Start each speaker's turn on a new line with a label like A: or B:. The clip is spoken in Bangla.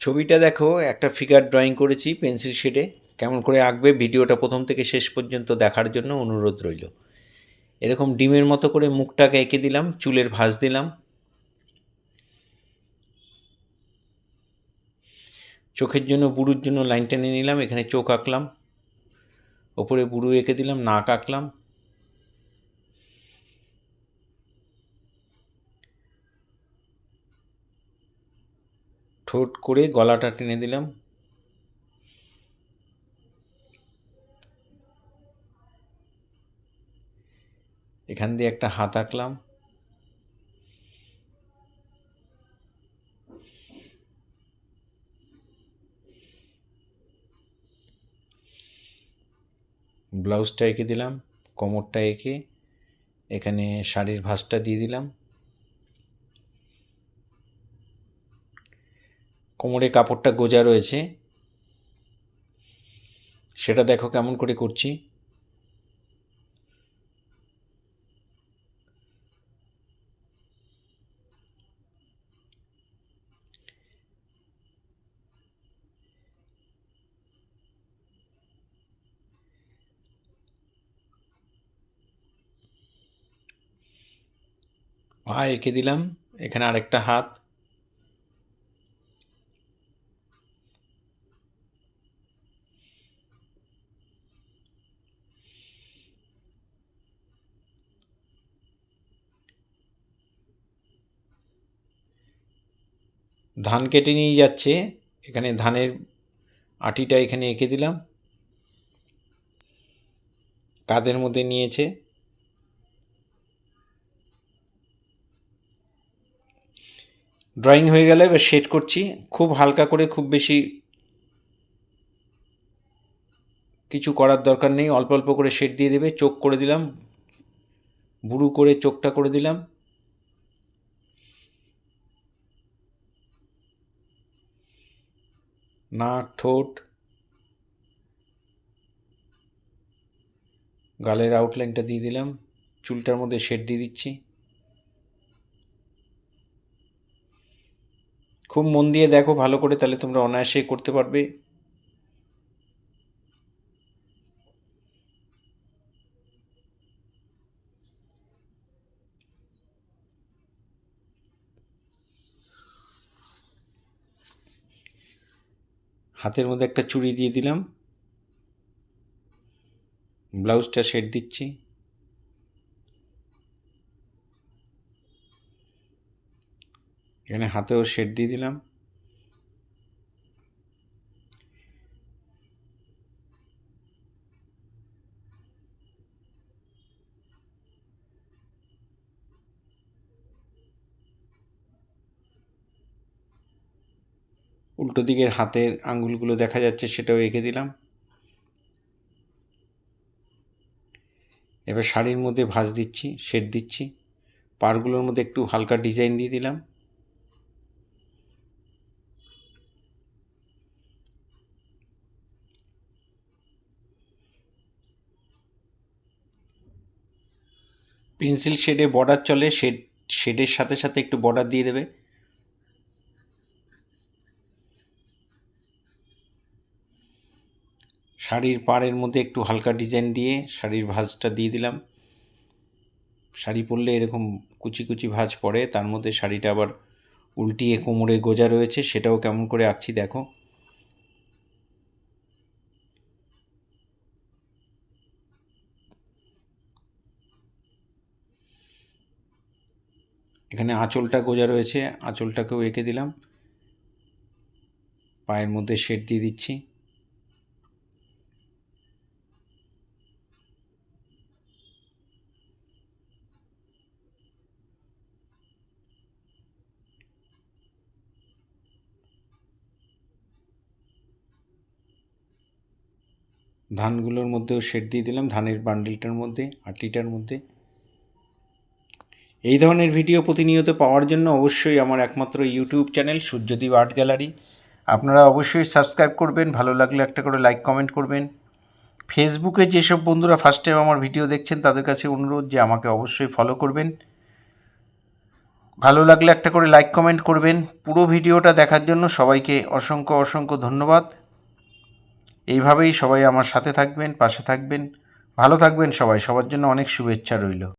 A: ছবিটা দেখো, একটা ফিগার ড্রয়িং করেছি পেন্সিল শেডে। কেমন করে আঁকবে ভিডিওটা প্রথম থেকে শেষ পর্যন্ত দেখার জন্য অনুরোধ রইল। এরকম ডিমের মতো করে মুখটাকে এঁকে দিলাম, চুলের ভাঁজ দিলাম, চোখের জন্য বুড়োর জন্য লাইন টেনে নিলাম, এখানে চোখ আঁকলাম, ওপরে বুড়ো এঁকে দিলাম, নাক আঁকলাম, ঠোঁট করে গলাটা টেনে দিলাম, এখান দিয়ে একটা হাত আঁকলাম, ব্লাউজটা এঁকে দিলাম, কোমরটা এঁকে এখানে শাড়ির ভাঁজটা দিয়ে দিলাম, কোমরে কাপড়টা গোজা রয়েছে সেটা দেখো কেমন করে করছি। পা এঁকে দিলাম, এখানে আরেকটা হাত, ধান কেটে নিয়ে যাচ্ছে, এখানে ধানের আটিটা এখানে এঁকে দিলাম, কাঁধের মধ্যে নিয়েছে। ড্রয়িং হয়ে গেলে এবার শেড করছি, খুব হালকা করে, খুব বেশি কিছু করার দরকার নেই, অল্প অল্প করে শেড দিয়ে দেবে। চোখ করে দিলাম, বুড়ো করে চোখটা করে দিলাম, নাক, ঠোঁট, গালের আউটলাইনটা দিয়ে দিলাম, চুলটার মধ্যে শেড দিয়ে দিচ্ছি। খুব মন দিয়ে দেখো ভালো করে, তাহলে তোমরা অনায়াসেই করতে পারবে। হাতের মধ্যে একটা চুড়ি দিয়ে দিলাম, ব্লাউজটা শেড দিচ্ছি, এখানে হাতেও শেড দিয়ে দিলাম। উল্টো দিকের হাতের আঙ্গুলগুলো দেখা যাচ্ছে, সেটাও এঁকে দিলাম। এবার শাড়ির মধ্যে ভাঁজ দিচ্ছি, শেড দিচ্ছি, পাড়গুলোর মধ্যে একটু হালকা ডিজাইন দিয়ে দিলাম। পেন্সিল শেডে বর্ডার চলে, শেডের সাথে সাথে একটু বর্ডার দিয়ে দেবে। শাড়ির পাড়ের মধ্যে একটু হালকা ডিজাইন দিয়ে শাড়ির ভাঁজটা দিয়ে দিলাম। শাড়ি পরলে এরকম কুচি কুচি ভাঁজ পড়ে, তার মধ্যে শাড়িটা আবার উল্টিয়ে কোমরে গোজা রয়েছে, সেটাও কেমন করে আঁকছি দেখো। এখানে আঁচলটা গোজা রয়েছে, আঁচলটাকেও এঁকে দিলাম, পায়ের মধ্যে শেড দিয়ে দিচ্ছি। ধানগুলোর মধ্যেও শেড দিয়ে দিলাম, ধানের বান্ডিলটার মধ্যে, আটিটার মধ্যে। এই ধরনের ভিডিও প্রতিনিয়ত পাওয়ার জন্য অবশ্যই আমার একমাত্র YouTube channel Suryadip art gallery আপনারা অবশ্যই সাবস্ক্রাইব করবেন, ভালো লাগলে একটা করে লাইক কমেন্ট করবেন। ফেসবুকে যেসব বন্ধুরা ফার্স্ট টাইম আমার ভিডিও দেখছেন তাদের কাছে অনুরোধ যে আমাকে অবশ্যই ফলো করবেন। ভালো লাগলে একটা করে লাইক কমেন্ট করবেন। পুরো ভিডিওটা দেখার জন্য সবাইকে অসংখ্য অসংখ্য ধন্যবাদ। এইভাবেই সবাই আমার সাথে থাকবেন, পাশে থাকবেন, ভালো থাকবেন সবাই। সবার জন্য অনেক শুভেচ্ছা রইল।